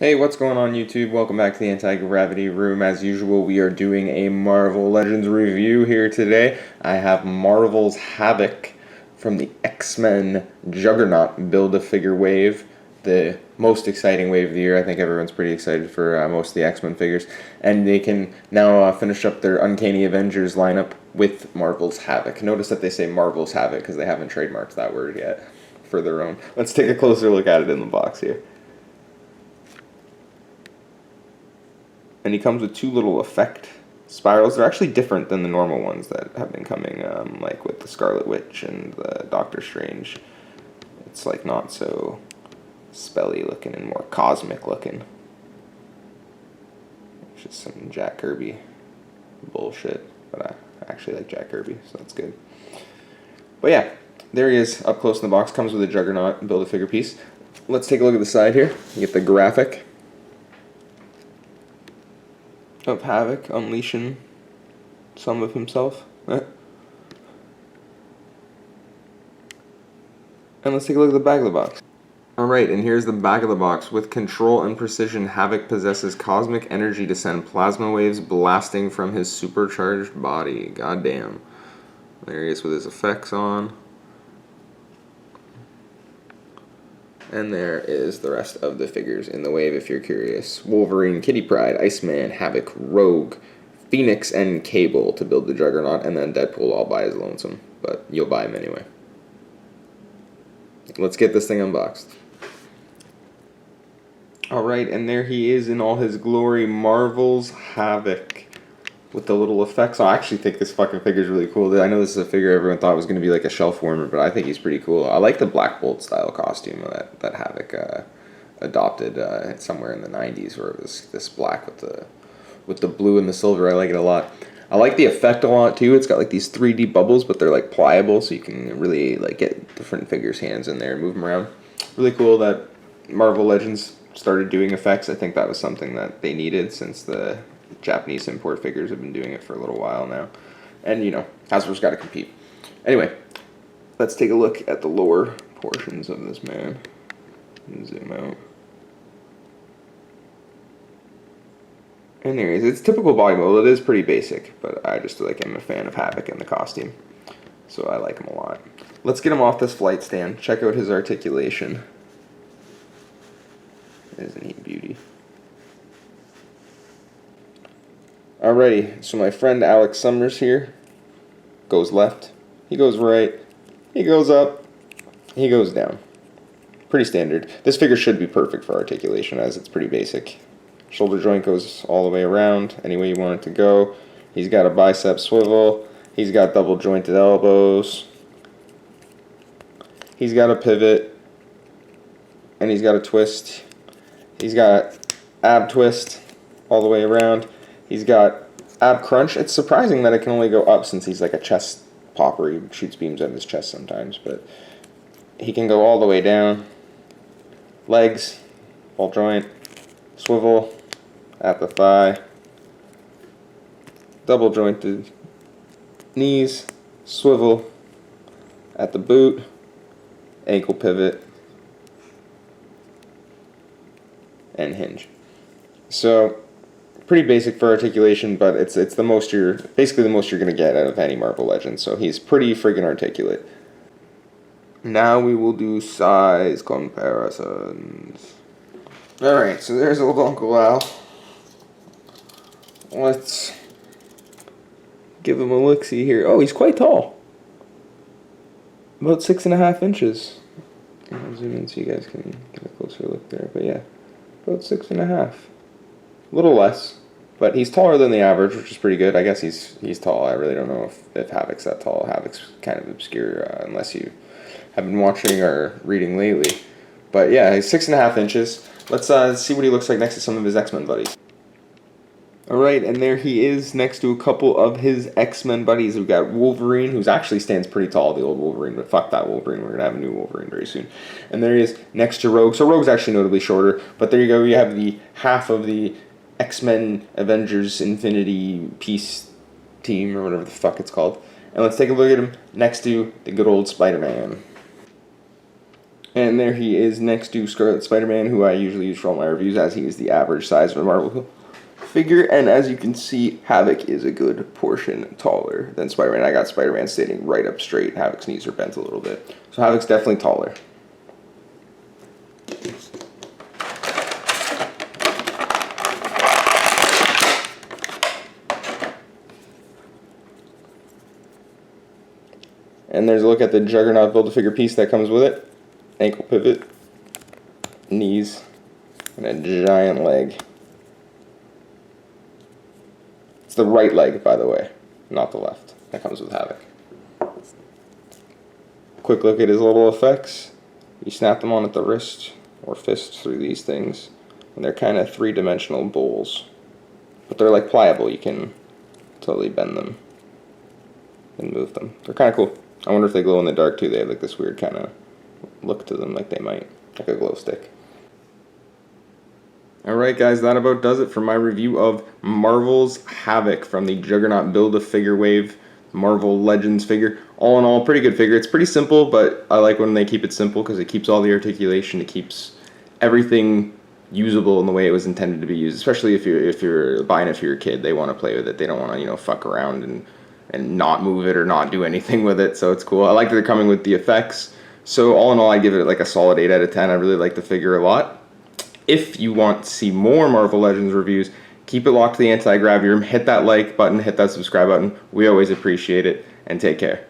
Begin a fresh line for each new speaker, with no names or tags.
Hey, what's going on YouTube? Welcome back to the Anti-Gravity Room. As usual, we are doing a Marvel Legends review here today. I have Marvel's Havok from the X-Men Juggernaut Build-A-Figure wave. The most exciting wave of the year. I think everyone's pretty excited for most of the X-Men figures. And they can now finish up their Uncanny Avengers lineup with Marvel's Havok. Notice that they say Marvel's Havok because they haven't trademarked that word yet for their own. Let's take a closer look at it in the box here. And he comes with two little effect spirals. They're actually different than the normal ones that have been coming, like with the Scarlet Witch and the Doctor Strange. It's like not so spelly looking and more cosmic looking. It's just some Jack Kirby bullshit, but I actually like Jack Kirby, so that's good. But yeah, there he is up close in the box. Comes with a Juggernaut Build-A-Figure piece. Let's take a look at the side here. You get the graphic of Havok unleashing some of himself. And let's take a look at the back of the box. Alright, and here's the back of the box. With control and precision, Havok possesses cosmic energy to send plasma waves blasting from his supercharged body. Goddamn. There he is with his effects on. And there is the rest of the figures in the wave if you're curious. Wolverine, Kitty Pryde, Iceman, Havok, Rogue, Phoenix, and Cable to build the Juggernaut, and then Deadpool all by his lonesome. But you'll buy him anyway. Let's get this thing unboxed. Alright, and there he is in all his glory, Marvel's Havok. With the little effects. I actually think this fucking figure is really cool. I know this is a figure everyone thought was going to be like a shelf warmer, but I think he's pretty cool. I like the Black Bolt style costume that Havok adopted somewhere in the 90s, where it was this black with the blue and the silver. I like it a lot. I like the effect a lot too. It's got like these 3D bubbles, but they're like pliable, so you can really like get different figures' hands in there and move them around. Really cool that Marvel Legends started doing effects. I think that was something that they needed since the Japanese import figures have been doing it for a little while now. And, you know, Hasbro's got to compete. Anyway, let's take a look at the lower portions of this man. Zoom out. And there he is. It's typical body mold. It is pretty basic, but I just like I'm a fan of Havok and the costume. So I like him a lot. Let's get him off this flight stand. Check out his articulation. Isn't he beauty? Alrighty, so my friend Alex Summers here goes left, he goes right, he goes up, he goes down. Pretty standard. This figure should be perfect for articulation as it's pretty basic. Shoulder joint goes all the way around, any way you want it to go. He's got a bicep swivel, he's got double jointed elbows, he's got a pivot, and he's got a twist. He's got ab twist all the way around. He's got ab crunch. It's surprising that it can only go up since he's like a chest popper. He shoots beams out of his chest sometimes, but he can go all the way down. Legs, ball joint, swivel at the thigh, double jointed knees, swivel at the boot, ankle pivot, and hinge. So pretty basic for articulation, but it's the most basically the most you're gonna get out of any Marvel Legend. So he's pretty friggin' articulate. Now we will do size comparisons. Alright, so there's old Uncle Al. Let's give him a look-see here. Oh, he's quite tall. About 6.5 inches. I'll zoom in so you guys can get a closer look there. But yeah, about 6.5. A little less, but he's taller than the average, which is pretty good. I guess he's tall. I really don't know if Havok's that tall. Havok's kind of obscure unless you have been watching or reading lately. But yeah, he's 6.5 inches. Let's see what he looks like next to some of his X-Men buddies. Alright, and there he is next to a couple of his X-Men buddies. We've got Wolverine, who actually stands pretty tall, the old Wolverine, but fuck that Wolverine. We're going to have a new Wolverine very soon. And there he is next to Rogue. So Rogue's actually notably shorter, but there you go. You have the half of the X-Men Avengers Infinity Peace team, or whatever the fuck it's called. And let's take a look at him next to the good old Spider-Man. And there he is next to Scarlet Spider-Man, who I usually use for all my reviews, as he is the average size of a Marvel figure. And as you can see, Havok is a good portion taller than Spider-Man. I got Spider-Man standing right up straight. Havok's knees are bent a little bit. So Havok's definitely taller. And there's a look at the Juggernaut Build-A-Figure piece that comes with it. Ankle pivot, knees, and a giant leg. It's the right leg, by the way, not the left. That comes with Havok. Quick look at his little effects. You snap them on at the wrist or fist through these things, and they're kind of three-dimensional bowls. But they're like pliable. You can totally bend them and move them. They're kind of cool. I wonder if they glow in the dark too. They have like this weird kind of look to them, like they might, like a glow stick. Alright guys, that about does it for my review of Marvel's Havok from the Juggernaut Build-A-Figure Wave Marvel Legends figure. All in all, pretty good figure. It's pretty simple, but I like when they keep it simple because it keeps all the articulation, it keeps everything usable in the way it was intended to be used, especially if you're buying it for your kid. They want to play with it. They don't want to, you know, fuck around and not move it or not do anything with it, so it's cool. I like that they're coming with the effects. So all in all, I give it like a solid 8 out of 10. I really like the figure a lot. If you want to see more Marvel Legends reviews, keep it locked to the anti-gravity room. Hit that like button, hit that subscribe button. We always appreciate it, and take care.